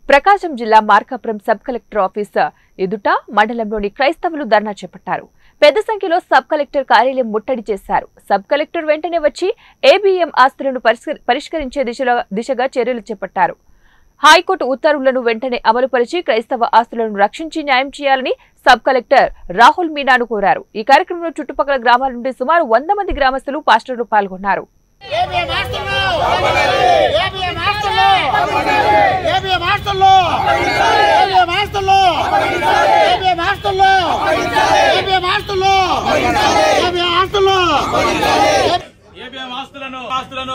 ప్రకాశం జిల్లా Markapuram sub collector office ఎదుట మండలంలోని క్రైస్తవులు ధర్నా చేపట్టారు. పెద్ద సంఖ్యలో సబ్ కలెక్టర్ కార్యాలయం ముట్టడి చేశారు. సబ్ కలెక్టర్ వెంటనే వచ్చి ఏబీఎం ఆస్తులను పరిష్కరించే దిశగా చర్యలు చేపట్టారు. హైకోర్టు ఉత్తర్వులను వెంటనే అమలుపరిచి క్రైస్తవ ఆస్తులను రక్షించి న్యాయం చేయాలని సబ్ కలెక్టర్ రాహుల్ మీనాను కోరారు. ఈ కార్యక్రమంలో చుట్టుపక్కల గ్రామాల నుండి సుమారు 100 మంది గ్రామస్తులు పాస్టర్లు పాల్గొన్నారు. ఆస్తులను